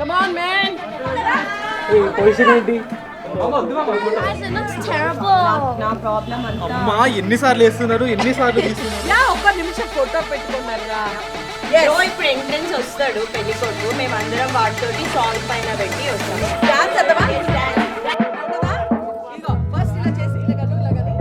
Come on, man. Position ఏంటి? Guys, it looks terrible. నా problem అంతా. అమ్మా ఎన్నిసార్లు వేస్తున్నారు, ఎన్నిసార్లు తీస్తున్నారు? యా ఒక్క నిమిషం ఫోటో పెట్టుకున్నారా? ఇప్పుడు ఎంట్రెన్స్ వస్తాడు పెళ్లి కొడుకు, మేమందరం వాటితోటి సాంగ్ పైన పెట్టి వస్తాము. డాన్స్ అదవా? ఇగో ఫస్ట్ ఇలా చేసి ఇలా గను ఇలా గను.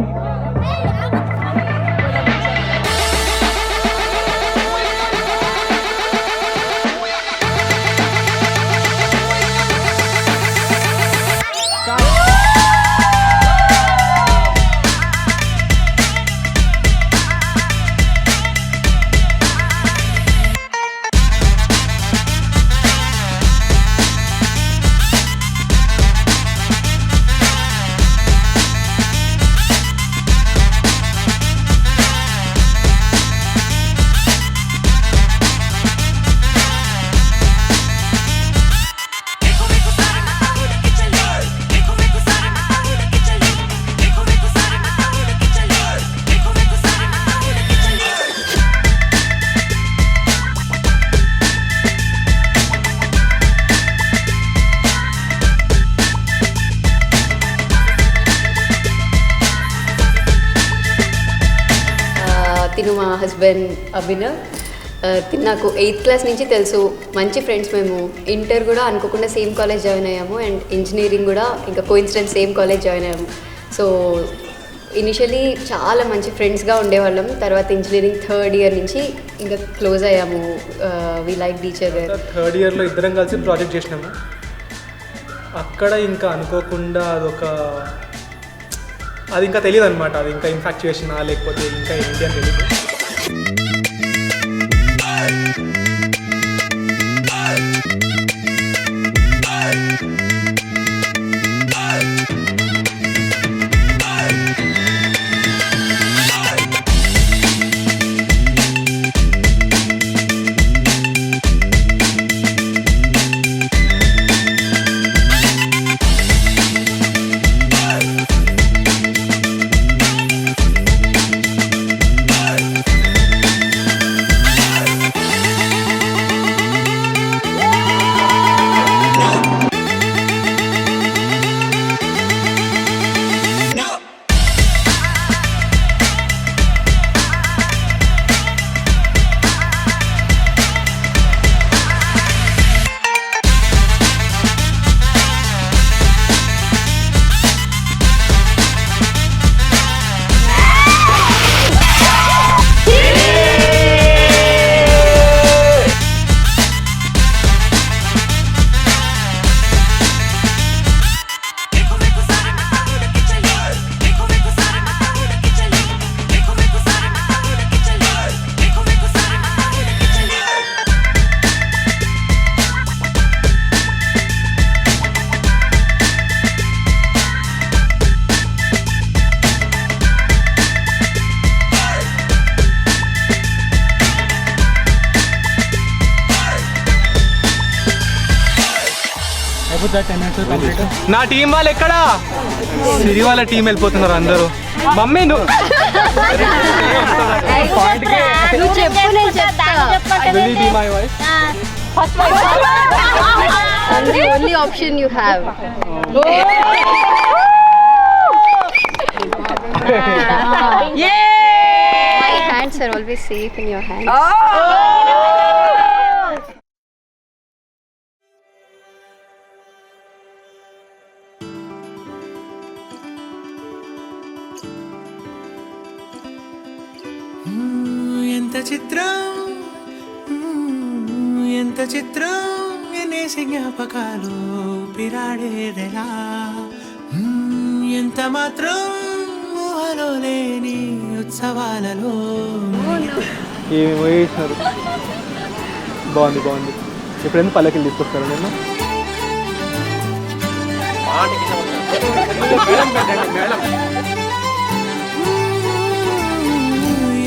తిను మా హస్బెండ్ అభినవ్. నాకు 8th క్లాస్ నుంచి తెలుసు, మంచి ఫ్రెండ్స్ మేము. ఇంటర్ కూడా అనుకోకుండా సేమ్ కాలేజ్ జాయిన్ అయ్యాము అండ్ ఇంజనీరింగ్ కూడా ఇంకా కోఇన్సిడెన్స్ సేమ్ కాలేజ్ జాయిన్ అయ్యాము. సో ఇనిషియలీ చాలా మంచి ఫ్రెండ్స్గా ఉండేవాళ్ళం. తర్వాత ఇంజనీరింగ్ 3rd ఇయర్ నుంచి ఇంకా క్లోజ్ అయ్యాము. We like each other. 3rd ఇయర్లో ఇద్దరం కలిసి ప్రాజెక్ట్ చేసినాము. అక్కడ ఇంకా అనుకోకుండా అది ఇంకా తెలియదు అనమాట. అది ఇంకా ఇన్ఫాక్చుయేషనా లేకపోతే ఇంకా ఏంటి అని తెలియదు. నా టీం వాళ్ళు ఎక్కడా? సిరి వాళ్ళ టీం వెళ్ళిపోతున్నారు అందరూ. మమ్మీ నువ్వు చెప్పు, నేను చెప్తా. Only option you have. My hands are always safe in your hands. ఎంత చిత్రం ఎనేసి జ్ఞాపకాలు పిరాడేదెలా, ఎంత మాత్రం ఊహలో లేని ఉత్సవాలలో. ఏమేమో చేసినారు. బాగుంది. ఎప్పుడైనా పల్లకిలు తీసుకొస్తారు నేను.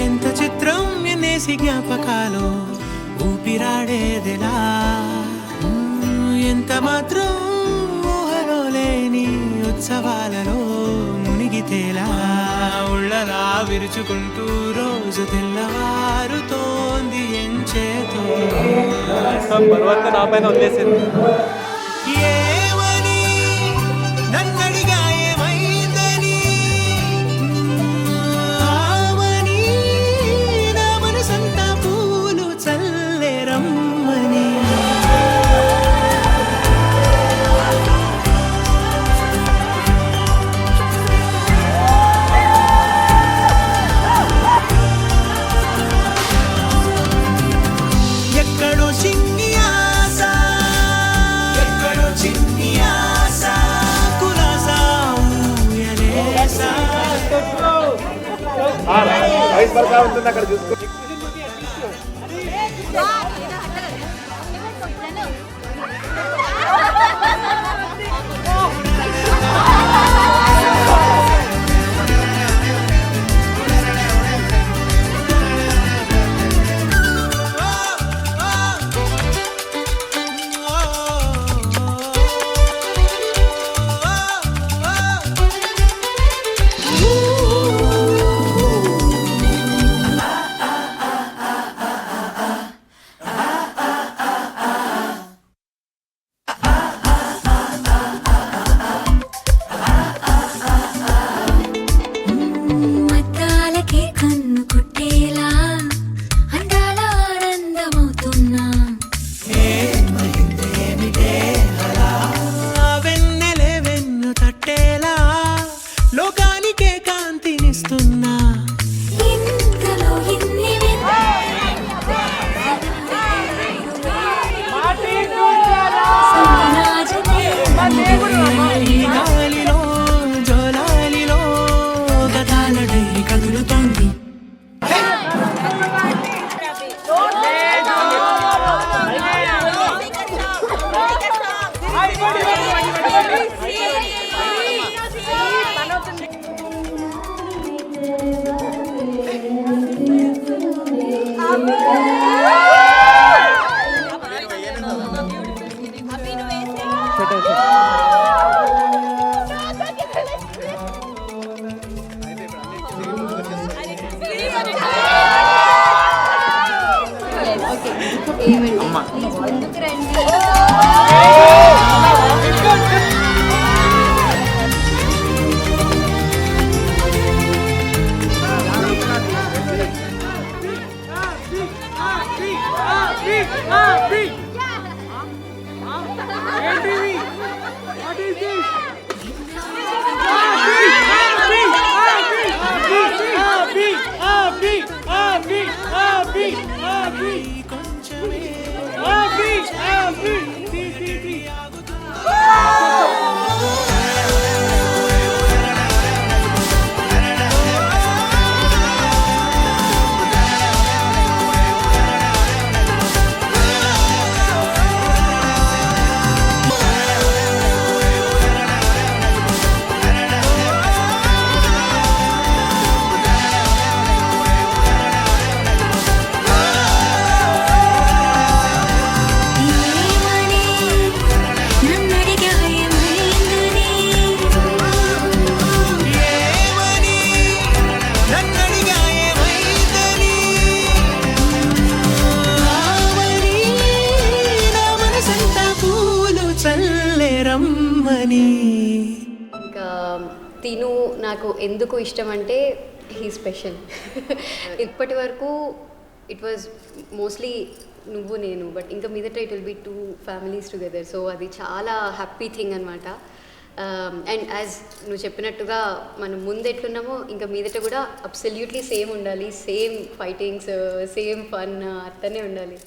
ఎంత చిత్రం ఎన్నేసి జ్ఞాపకాలు ఊపిరాడేదెలా, ఎంత మాత్రం ఊహలో లేని ఉత్సవాలలో మునిగితేలా. ఉళ్ళలా విరుచుకుంటూ రోజు తెల్లవారుతోంది ఎంత చేతో బరువంతా నా పైన వదిలేసింది. ఏమని నన్నడిగా ఏమైందని ఆమని నా మనసంతా పూలు చల్లే రమ్మని ఎక్కడో చిన్ని ఆశ ఎక్కడో చిన్ని ఆశ కులాసా ఊయలేసా మద్దాలకే కన్ను కుట్టేలా అందాల ఆనందమవుతున్నా వెన్నెలే వెన్ను తట్టేలా లోకానికే కాంతినిస్తున్నా ఇంతలో ఇన్ని గాలిలో జోలాలిలో గతాల డైరీ కదులుతోంది ప్లీజ్ ముందుకు రండి. ఇంకా తిను నాకు ఎందుకు ఇష్టం అంటే హీ స్పెషల్. ఇప్పటి వరకు ఇట్ వాజ్ మోస్ట్లీ నువ్వు నేను, బట్ ఇంకా మీదట it will be 2 families together. So అది చాలా హ్యాపీ థింగ్ అనమాట. అండ్ యాజ్ నువ్వు చెప్పినట్టుగా మనం ముందు ఎట్లున్నామో ఇంకా మీదట కూడా అబ్సల్యూట్లీ సేమ్ ఉండాలి. సేమ్ ఫైటింగ్స్, సేమ్ ఫన్ అట్లనే ఉండాలి.